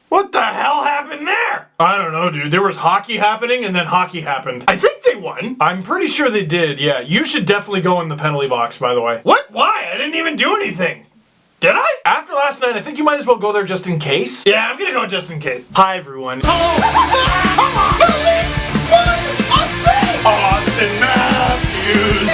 What the hell happened there? I don't know, dude. There was hockey happening and then hockey happened. I think they won. I'm pretty sure they did, yeah. You should definitely go in the penalty box, by the way. What? Why? I didn't even do anything. Did I? After last night, I think you might as well go there just in case. Yeah, I'm gonna go just in case. Hi, everyone. Hello! Austin Matthews!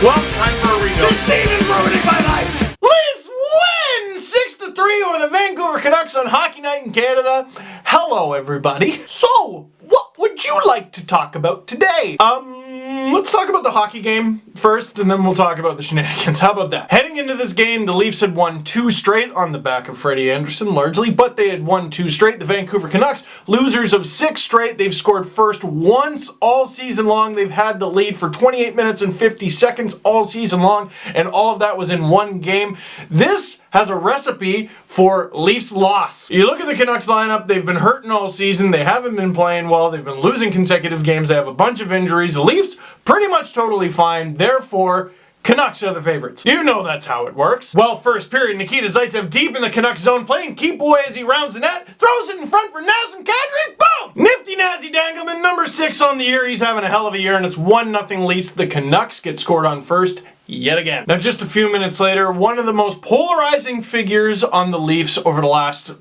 Well, time for a rebuild. This team is ruining my life! Leafs win 6-3 over the Vancouver Canucks on Hockey Night in Canada. Hello, everybody. So, what would you like to talk about today? Let's talk about the hockey game first, and then we'll talk about the shenanigans. How about that? Heading into this game, the Leafs had won 2 straight on the back of Freddie Anderson, largely, but they had won 2 straight. The Vancouver Canucks, losers of 6 straight. They've scored first once all season long. They've had the lead for 28 minutes and 50 seconds all season long, and all of that was in one game. This has a recipe for Leafs loss. You look at the Canucks lineup, they've been hurting all season, they haven't been playing well, they've been losing consecutive games, they have a bunch of injuries. The Leafs, pretty much totally fine, therefore, Canucks are the favorites. You know that's how it works. Well, first period, Nikita Zaitsev deep in the Canucks zone, playing keep away as he rounds the net, throws it in front for Nazem Kadri, boom! Nifty Nazi Dangelman, number 6 on the year, he's having a hell of a year, and it's 1-0 Leafs. The Canucks get scored on first, yet again. Now, just a few minutes later, one of the most polarizing figures on the Leafs over the last,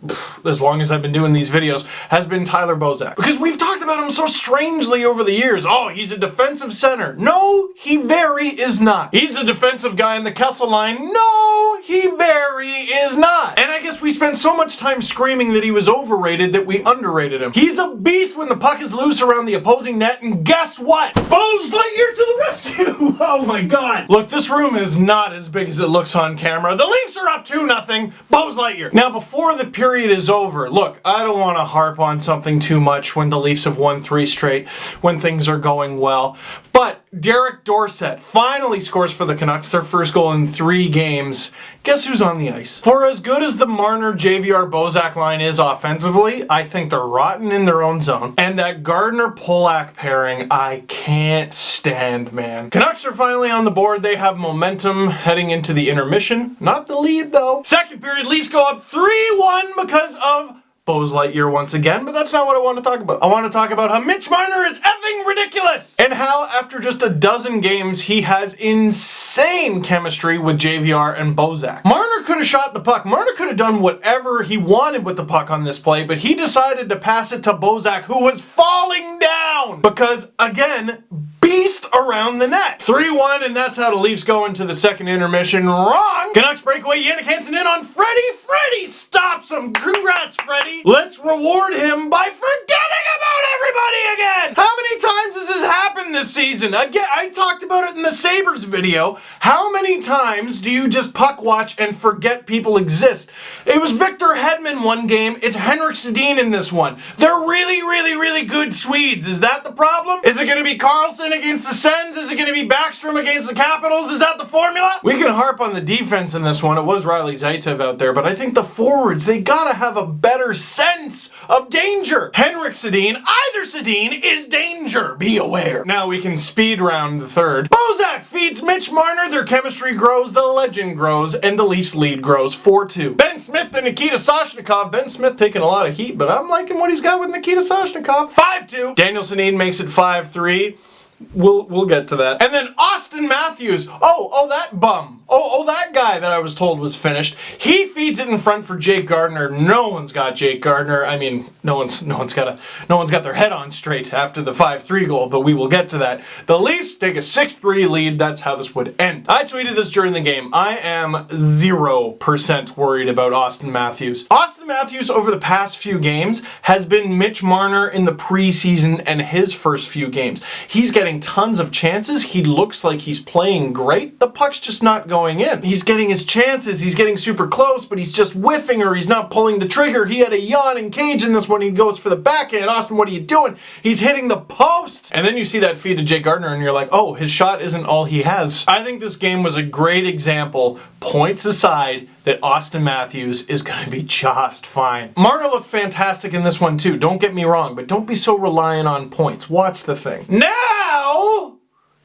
as long as I've been doing these videos, has been Tyler Bozak. Because we've talked about him so strangely over the years. Oh, he's a defensive center. No, he very is not. He's the defensive guy in the Kessel line. No, he very is not. And I guess we spent so much time screaming that he was overrated that we underrated him. He's a beast when the puck is loose around the opposing net, and guess what? Bose Lightyear to the rescue! Oh my god. Look, this room is not as big as it looks on camera. The Leafs are up 2-0. Bose Lightyear. Now, before the period is over, look, I don't want to harp on something too much when the Leafs have won 3 straight, when things are going well. But Derek Dorsett finally scores for the Canucks, their first goal in 3 games. Guess who's on the ice? For as good as the Marner, JVR, Bozak line is offensively, I think they're rotten in their own zone. And that Gardner-Polak pairing, I can't stand, man. Canucks are finally on the board. They have momentum heading into the intermission. Not the lead, though. Second period, Leafs go up 3-1 because of Bose Lightyear once again, but that's not what I want to talk about. I want to talk about how Mitch Marner is effing ridiculous! And how, after just a dozen games, he has insane chemistry with JVR and Bozak. Marner could have shot the puck. Marner could have done whatever he wanted with the puck on this play, but he decided to pass it to Bozak, who was falling down! Because, again, beast around the net. 3-1, and that's how the Leafs go into the second intermission. Wrong! Canucks breakaway, Jannik Hansen in on Freddie. Freddie stops him. Congrats, Freddie. Let's reward him by forgetting about everybody again! How many times has this happened this season? Again, I talked about it in the Sabres video. How many times do you just puck watch and forget people exist? It was Victor Hedman one game. It's Henrik Sedin in this one. They're really, really, really good Swedes. Is that the problem? Is it going to be Karlsson against the Sens? Is it going to be Backstrom against the Capitals? Is that the formula? We can harp on the defense in this one. It was Riley Zaitsev out there, but I think the forwards, they gotta have a better sense of danger. Henrik Sedin, either Sedin is danger. Be aware. Now we can speed round the third. Bozak feeds Mitch Marner. Their chemistry grows, the legend grows, and the Leafs lead grows 4-2. Ben Smith and Nikita Soshnikov. Ben Smith taking a lot of heat, but I'm liking what he's got with Nikita Soshnikov. 5-2. Daniel Sedin makes it 5-3. We'll get to that. And then Austin Matthews. Oh, that bum. Oh, that guy that I was told was finished. He feeds it in front for Jake Gardiner. No one's got Jake Gardiner. I mean, no one's got their head on straight after the 5-3 goal, but we will get to that. The Leafs take a 6-3 lead. That's how this would end. I tweeted this during the game. I am 0% worried about Austin Matthews. Austin Matthews over the past few games has been Mitch Marner in the preseason and his first few games. He's getting tons of chances. He looks like he's playing great. The puck's just not going in. He's getting his chances. He's getting super close, but he's just whiffing or he's not pulling the trigger. He had a yawning cage in this one. He goes for the backhand. Austin, what are you doing? He's hitting the post. And then you see that feed to Jake Gardiner and you're like, oh, his shot isn't all he has. I think this game was a great example, points aside, that Austin Matthews is going to be just fine. Marner looked fantastic in this one too. Don't get me wrong, but don't be so reliant on points. Watch the thing. Now,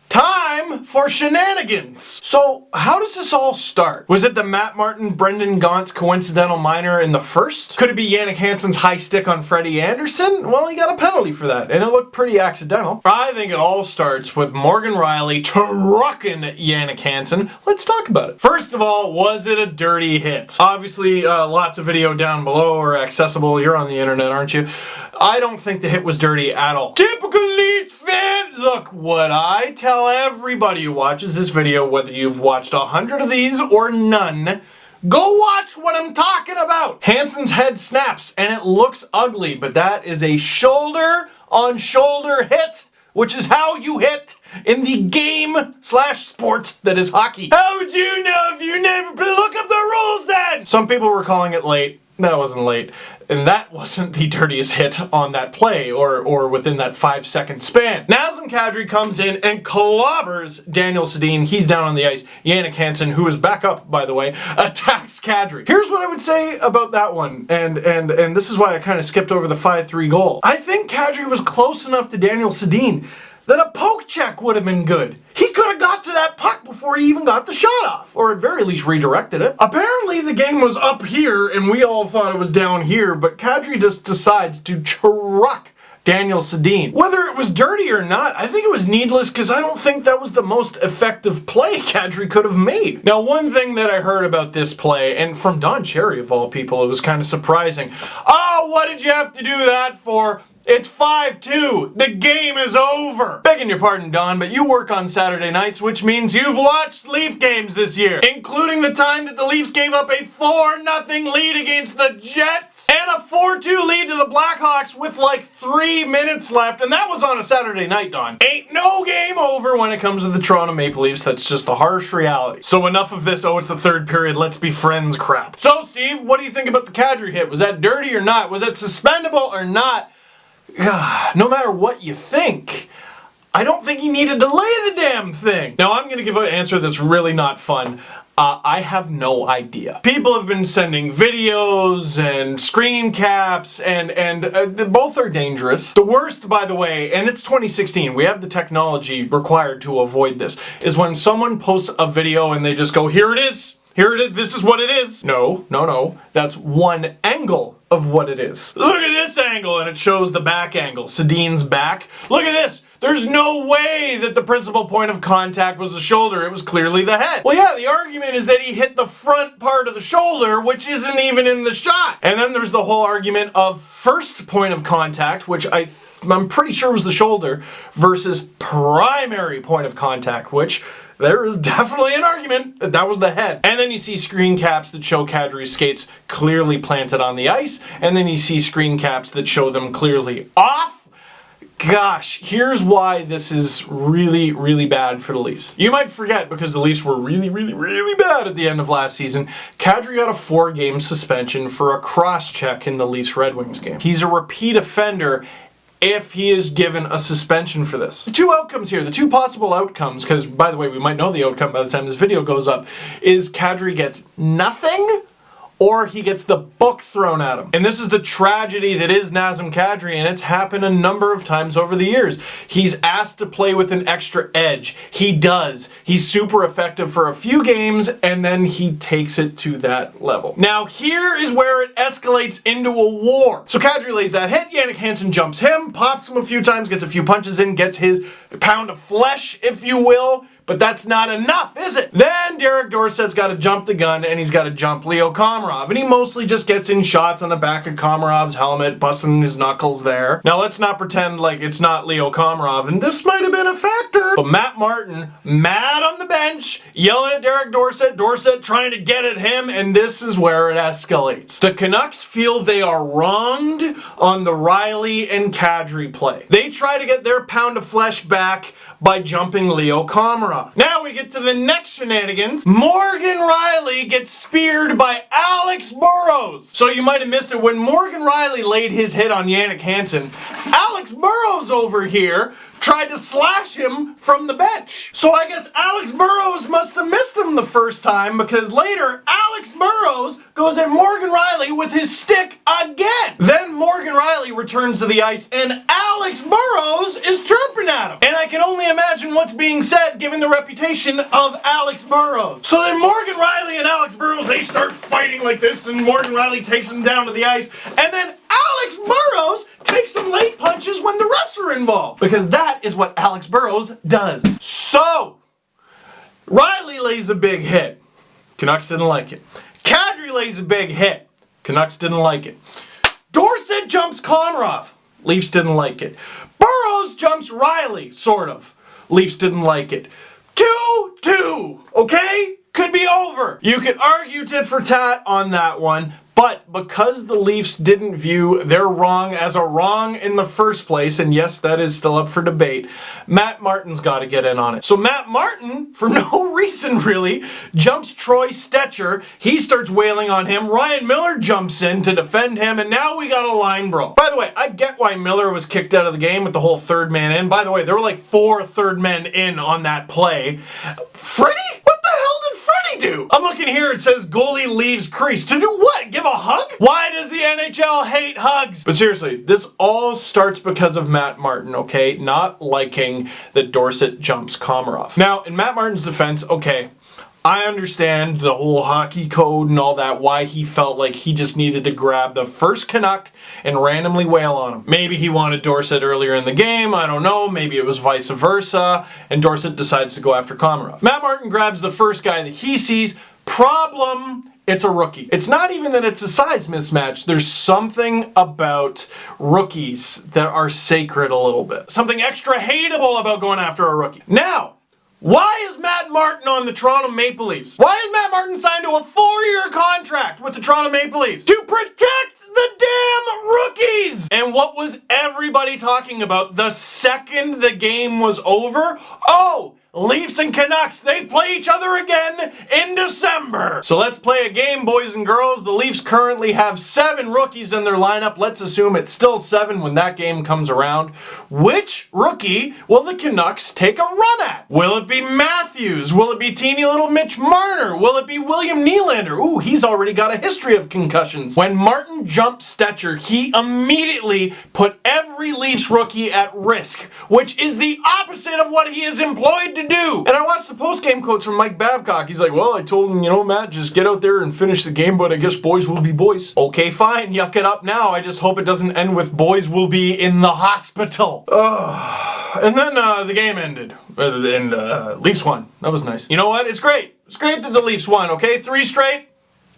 Time for shenanigans. So, how does this all start? Was it the Matt Martin, Brendan Gaunt's coincidental minor in the first? Could it be Jannik Hansen's high stick on Freddie Anderson? Well, he got a penalty for that, and it looked pretty accidental. I think it all starts with Morgan Riley trucking Jannik Hansen. Let's talk about it. First of all, was it a dirty hit? Obviously, lots of video down below are accessible. You're on the internet, aren't you? I don't think the hit was dirty at all. Typical Leafs fan! Look, what I tell everybody who watches this video, whether you've watched 100 of these or none, go watch what I'm talking about! Hansen's head snaps, and it looks ugly, but that is a shoulder-on-shoulder hit, which is how you hit in the game/sport that is hockey. How would you know if you never look up the rules then? Some people were calling it late. That wasn't late. And that wasn't the dirtiest hit on that play or within that 5-second span. Nazem Kadri comes in and clobbers Daniel Sedin. He's down on the ice. Jannik Hansen, who is back up, by the way, attacks Kadri. Here's what I would say about that one, and this is why I kind of skipped over the 5-3 goal. I think Kadri was close enough to Daniel Sedin that a poke check would have been good. He could have got to that puck before he even got the shot off, or at very least redirected it. Apparently the game was up here and we all thought it was down here, but Kadri just decides to truck Daniel Sedin. Whether it was dirty or not, I think it was needless because I don't think that was the most effective play Kadri could have made. Now, one thing that I heard about this play, and from Don Cherry of all people, it was kind of surprising. Oh, what did you have to do that for? It's 5-2. The game is over. Begging your pardon, Don, but you work on Saturday nights, which means you've watched Leaf games this year, including the time that the Leafs gave up a 4-0 lead against the Jets and a 4-2 lead to the Blackhawks with like 3 minutes left, and that was on a Saturday night, Don. Ain't no game over when it comes to the Toronto Maple Leafs. That's just the harsh reality. So enough of this, oh, it's the third period, let's be friends crap. So, Steve, what do you think about the Kadri hit? Was that dirty or not? Was that suspendable or not? No matter what you think, I don't think he needed to lay the damn thing. Now, I'm going to give an answer that's really not fun. I have no idea. People have been sending videos and screen caps, and both are dangerous. The worst, by the way, and it's 2016, we have the technology required to avoid this, is when someone posts a video and they just go, here it is. Here it is, this is what it is. No. That's one angle of what it is. Look at this angle, and it shows the back angle. Sedin's back. Look at this. There's no way that the principal point of contact was the shoulder. It was clearly the head. Well, yeah, the argument is that he hit the front part of the shoulder, which isn't even in the shot. And then there's the whole argument of first point of contact, which I'm pretty sure was the shoulder, versus primary point of contact, which there is definitely an argument that that was the head. And then you see screen caps that show Kadri's skates clearly planted on the ice, and then you see screen caps that show them clearly off. Gosh, here's why this is really, really bad for the Leafs. You might forget, because the Leafs were really, really, really bad at the end of last season, Kadri got a 4-game suspension for a cross-check in the Leafs-Red Wings game. He's a repeat offender if he is given a suspension for this. The two outcomes here, the two possible outcomes, because, by the way, we might know the outcome by the time this video goes up, is Kadri gets nothing, or he gets the book thrown at him. And this is the tragedy that is Nazem Kadri, and it's happened a number of times over the years. He's asked to play with an extra edge. He does. He's super effective for a few games, and then he takes it to that level. Now, here is where it escalates into a war. So Kadri lays that hit, Jannik Hansen jumps him, pops him a few times, gets a few punches in, gets his pound of flesh, if you will. But that's not enough, is it? Then Derek Dorsett's got to jump the gun, and he's got to jump Leo Komarov. And he mostly just gets in shots on the back of Komarov's helmet, busting his knuckles there. Now, let's not pretend like it's not Leo Komarov, and this might have been a factor. But Matt Martin, mad on the bench, yelling at Derek Dorsett, Dorsett trying to get at him, and this is where it escalates. The Canucks feel they are wronged on the Riley and Kadri play. They try to get their pound of flesh back by jumping Leo Komarov. Now we get to the next shenanigans. Morgan Riley gets speared by Alex Burrows. So you might have missed it. When Morgan Riley laid his hit on Jannik Hansen, Alex Burrows over here tried to slash him from the bench. So I guess Alex Burrows must have missed him the first time, because later Alex Burrows goes at Morgan Rielly with his stick again. Then Morgan Rielly returns to the ice and Alex Burrows is chirping at him. And I can only imagine what's being said given the reputation of Alex Burrows. So then Morgan Rielly and Alex Burrows, they start fighting like this, and Morgan Rielly takes him down to the ice, and then Alex Burrows takes some late punches when the refs are involved. Because that is what Alex Burrows does. So, Rielly lays a big hit. Canucks didn't like it. Kadri lays a big hit. Canucks didn't like it. Dorsett jumps Komarov. Leafs didn't like it. Burrows jumps Rielly, sort of. Leafs didn't like it. 2-2, okay? Could be over. You could argue tit for tat on that one, but because the Leafs didn't view their wrong as a wrong in the first place, and yes, that is still up for debate, Matt Martin's got to get in on it. So Matt Martin, for no reason really, jumps Troy Stecher. He starts wailing on him. Ryan Miller jumps in to defend him, and now we got a line brawl. By the way, I get why Miller was kicked out of the game with the whole third man in. By the way, there were like 4 third men in on that play. Freddie? What the hell did Freddie do? I'm looking here, it says goalie leaves crease. To do what? Give a hug? Why does the NHL hate hugs? But seriously, this all starts because of Matt Martin, okay? Not liking that Dorsett jumps Komarov. Now, in Matt Martin's defense, okay, I understand the whole hockey code and all that, why he felt like he just needed to grab the first Canuck and randomly wail on him. Maybe he wanted Dorsett earlier in the game, I don't know, maybe it was vice versa, and Dorsett decides to go after Komarov. Matt Martin grabs the first guy that he sees. Problem, it's a rookie. It's not even that it's a size mismatch. There's something about rookies that are sacred a little bit. Something extra hateable about going after a rookie. Now, why is Matt Martin on the Toronto Maple Leafs? Why is Matt Martin signed to a 4-year contract with the Toronto Maple Leafs? To protect the damn rookies! And what was everybody talking about the second the game was over? Oh! Leafs and Canucks, they play each other again in December. So let's play a game, boys and girls. The Leafs currently have 7 rookies in their lineup. Let's assume it's still 7 when that game comes around. Which rookie will the Canucks take a run at? Will it be Matthews? Will it be teeny little Mitch Marner? Will it be William Nylander? Ooh, he's already got a history of concussions. When Martin jumped Stecher, he immediately put every Leafs rookie at risk, which is the opposite of what he is employed to do. And I watched the post-game quotes from Mike Babcock. He's like, well, I told him, you know, Matt, just get out there and finish the game, but I guess boys will be boys. Okay, fine, yuck it up now. I just hope it doesn't end with boys will be in the hospital. And then the game ended, and Leafs won. That was nice. You know what? It's great. It's great that the Leafs won, okay? 3 straight,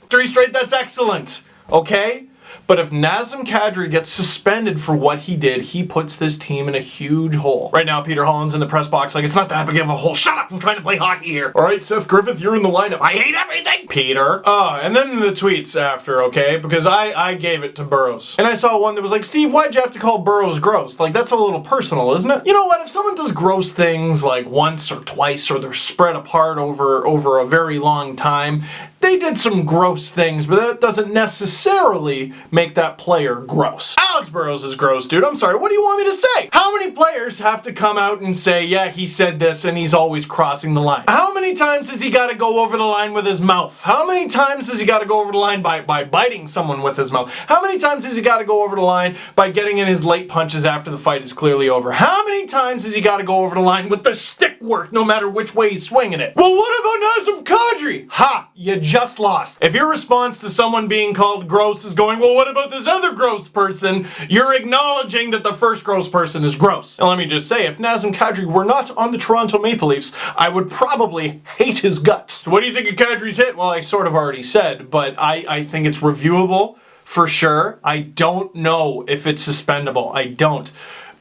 that's excellent, okay? But if Nazem Kadri gets suspended for what he did, he puts this team in a huge hole. Right now, Peter Holland's in the press box like, it's not that big of a hole. Shut up, I'm trying to play hockey here. All right, Seth Griffith, you're in the lineup. I hate everything, Peter. And then the tweets after, okay? Because I gave it to Burrows. And I saw one that was like, Steve, why'd you have to call Burrows gross? Like, that's a little personal, isn't it? You know what? If someone does gross things like once or twice, or they're spread apart over a very long time, they did some gross things, but that doesn't necessarily make that player gross. Alex Burrows is gross, dude. I'm sorry. What do you want me to say? How many players have to come out and say, yeah, he said this and he's always crossing the line? How many times has he got to go over the line with his mouth? How many times has he got to go over the line by biting someone with his mouth? How many times has he got to go over the line by getting in his late punches after the fight is clearly over? How many times has he got to go over the line with the stick work no matter which way he's swinging it? Well, what about Nazem Kadri? Ha! You just lost. If your response to someone being called gross is going, well, what about this other gross person? You're acknowledging that the first gross person is gross. And let me just say, if Nazem Kadri were not on the Toronto Maple Leafs, I would probably hate his guts. So what do you think of Kadri's hit? Well, I sort of already said, but I think it's reviewable for sure. I don't know if it's suspendable. I don't.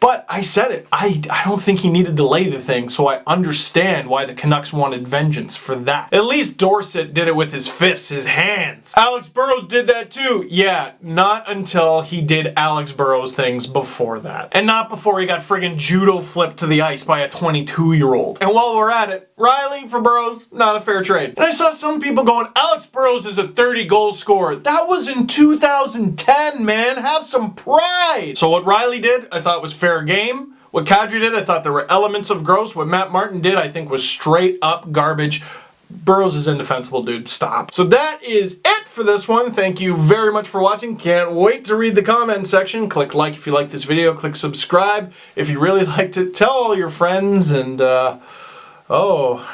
But I said it. I don't think he needed to lay the thing, so I understand why the Canucks wanted vengeance for that. At least Dorsett did it with his fists, his hands. Alex Burrows did that too. Yeah, not until he did Alex Burrows things before that. And not before he got friggin' judo flipped to the ice by a 22-year-old. And while we're at it, Rielly for Burrows, not a fair trade. And I saw some people going, Alex Burrows is a 30-goal scorer. That was in 2010, man. Have some pride. So what Rielly did, I thought was fair game. What Kadri did, I thought there were elements of gross. What Matt Martin did, I think was straight up garbage. Burrows is indefensible, dude. Stop. So that is it for this one. Thank you very much for watching. Can't wait to read the comment section. Click like if you like this video. Click subscribe if you really liked it. Tell all your friends and oh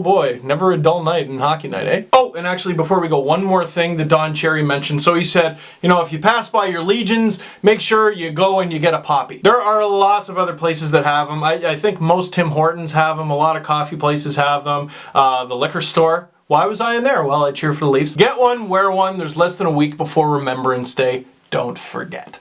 boy, never a dull night in hockey night, eh? Oh, and actually before we go, one more thing that Don Cherry mentioned. So he said, you know, if you pass by your Legions, make sure you go and you get a poppy. There are lots of other places that have them. I think most Tim Hortons have them. A lot of coffee places have them. The liquor store. Why was I in there? Well, I cheer for the Leafs. Get one, wear one. There's less than a week before Remembrance Day. Don't forget.